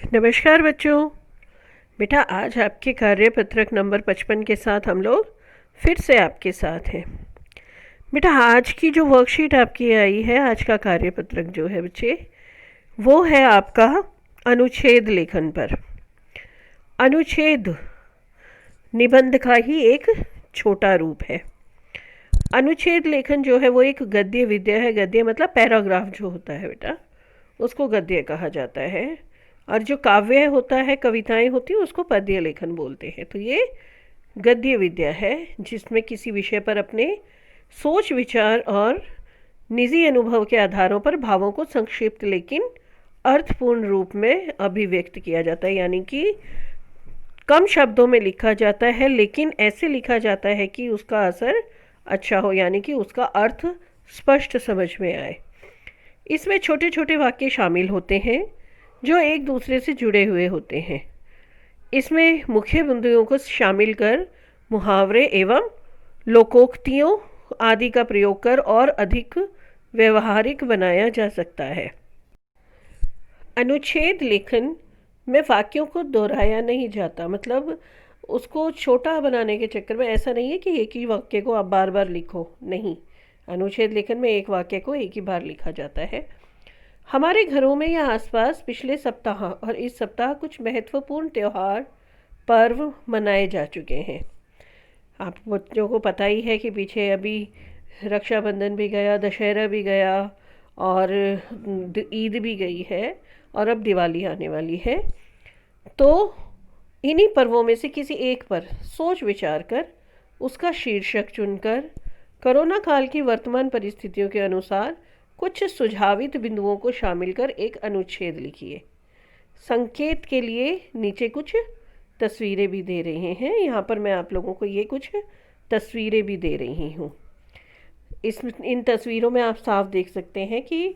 नमस्कार बच्चों। बेटा आज आपके कार्यपत्रक नंबर 55 के साथ हम लोग फिर से आपके साथ हैं। बेटा आज की जो वर्कशीट आपकी आई है, आज का कार्यपत्रक जो है बच्चे, वो है आपका अनुच्छेद लेखन पर। अनुच्छेद निबंध का ही एक छोटा रूप है। अनुच्छेद लेखन जो है वो एक गद्य विद्या है। गद्य मतलब पैराग्राफ जो होता है बेटा, उसको गद्य कहा जाता है। और जो काव्य होता है, कविताएं होती हैं, उसको पद्य लेखन बोलते हैं। तो ये गद्य विद्या है जिसमें किसी विषय पर अपने सोच विचार और निजी अनुभव के आधारों पर भावों को संक्षिप्त लेकिन अर्थपूर्ण रूप में अभिव्यक्त किया जाता है। यानी कि कम शब्दों में लिखा जाता है, लेकिन ऐसे लिखा जाता है कि उसका असर अच्छा हो, यानी कि उसका अर्थ स्पष्ट समझ में आए। इसमें छोटे छोटे वाक्य शामिल होते हैं जो एक दूसरे से जुड़े हुए होते हैं। इसमें मुख्य बिंदुओं को शामिल कर मुहावरे एवं लोकोक्तियों आदि का प्रयोग कर और अधिक व्यवहारिक बनाया जा सकता है। अनुच्छेद लेखन में वाक्यों को दोहराया नहीं जाता, मतलब उसको छोटा बनाने के चक्कर में ऐसा नहीं है कि एक ही वाक्य को आप बार बार लिखो, नहीं। अनुच्छेद लेखन में एक वाक्य को एक ही बार लिखा जाता है। हमारे घरों में या आसपास पिछले सप्ताह और इस सप्ताह कुछ महत्वपूर्ण त्यौहार पर्व मनाए जा चुके हैं। आप बच्चों को पता ही है कि पीछे अभी रक्षाबंधन भी गया, दशहरा भी गया और ईद भी गई है और अब दिवाली आने वाली है। तो इन्हीं पर्वों में से किसी एक पर सोच विचार कर उसका शीर्षक चुनकर कोरोना काल की वर्तमान परिस्थितियों के अनुसार कुछ सुझावित बिंदुओं को शामिल कर एक अनुच्छेद लिखिए। संकेत के लिए नीचे कुछ तस्वीरें भी दे रहे हैं। यहाँ पर मैं आप लोगों को ये कुछ तस्वीरें भी दे रही हूँ। इन तस्वीरों में आप साफ देख सकते हैं कि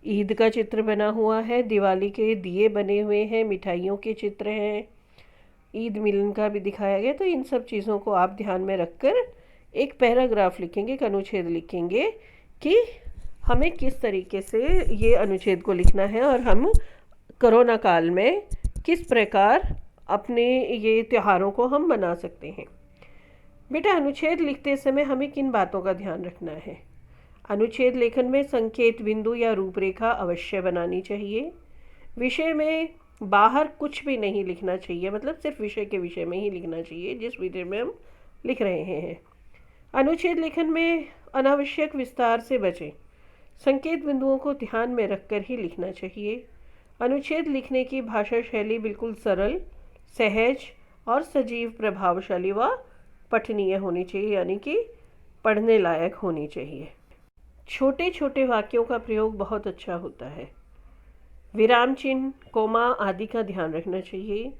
ईद का चित्र बना हुआ है, दिवाली के दिए बने हुए हैं, मिठाइयों के चित्र हैं, ईद मिलन का भी दिखाया गया। तो इन सब चीज़ों को आप ध्यान में रखकर एक पैराग्राफ लिखेंगे, एक अनुच्छेद लिखेंगे कि हमें किस तरीके से ये अनुच्छेद को लिखना है और हम कोरोना काल में किस प्रकार अपने ये त्योहारों को हम मना सकते हैं। बेटा अनुच्छेद लिखते समय हमें किन बातों का ध्यान रखना है? अनुच्छेद लेखन में संकेत बिंदु या रूपरेखा अवश्य बनानी चाहिए। विषय में बाहर कुछ भी नहीं लिखना चाहिए, मतलब सिर्फ विषय के विषय में ही लिखना चाहिए जिस विषय में हम लिख रहे हैं। अनुच्छेद लेखन में अनावश्यक विस्तार से बचें। संकेत बिंदुओं को ध्यान में रखकर ही लिखना चाहिए। अनुच्छेद लिखने की भाषा शैली बिल्कुल सरल, सहज और सजीव, प्रभावशाली व पठनीय होनी चाहिए, यानी कि पढ़ने लायक होनी चाहिए। छोटे छोटे वाक्यों का प्रयोग बहुत अच्छा होता है। विराम चिन्ह, कोमा आदि का ध्यान रखना चाहिए।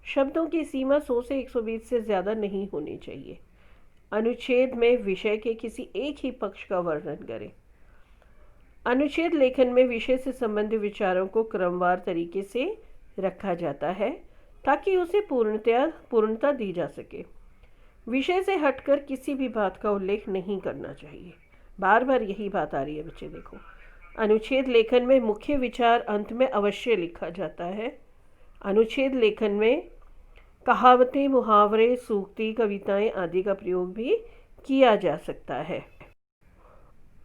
शब्दों की सीमा 100 से 120 से ज़्यादा नहीं होनी चाहिए। अनुच्छेद में विषय के किसी एक ही पक्ष का वर्णन करें। अनुच्छेद लेखन में विषय से संबंधित विचारों को क्रमवार तरीके से रखा जाता है ताकि उसे पूर्णता दी जा सके। विषय से हटकर किसी भी बात का उल्लेख नहीं करना चाहिए। बार बार यही बात आ रही है बच्चे, देखो। अनुच्छेद लेखन में मुख्य विचार अंत में अवश्य लिखा जाता है। अनुच्छेद लेखन में कहावतें, मुहावरे, सूक्ति, कविताएं आदि का प्रयोग भी किया जा सकता है।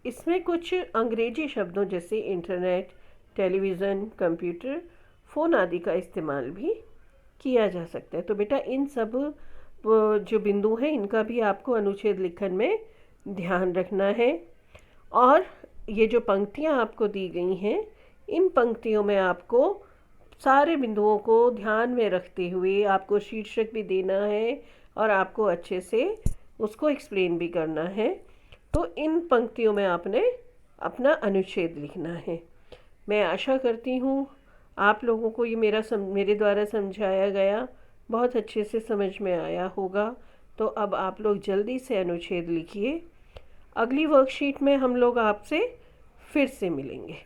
इसमें कुछ अंग्रेजी शब्दों जैसे इंटरनेट, टेलीविज़न, कंप्यूटर, फ़ोन आदि का इस्तेमाल भी किया जा सकता है। तो बेटा इन सब जो बिंदु हैं इनका भी आपको अनुच्छेद लेखन में ध्यान रखना है। और ये जो पंक्तियाँ आपको दी गई हैं, इन पंक्तियों में आपको सारे बिंदुओं को ध्यान में रखते हुए आपको शीर्षक भी देना है और आपको अच्छे से उसको एक्सप्लेन भी करना है। तो इन पंक्तियों में आपने अपना अनुच्छेद लिखना है। मैं आशा करती हूँ आप लोगों को ये मेरे द्वारा समझाया गया बहुत अच्छे से समझ में आया होगा। तो अब आप लोग जल्दी से अनुच्छेद लिखिए। अगली वर्कशीट में हम लोग आपसे फिर से मिलेंगे।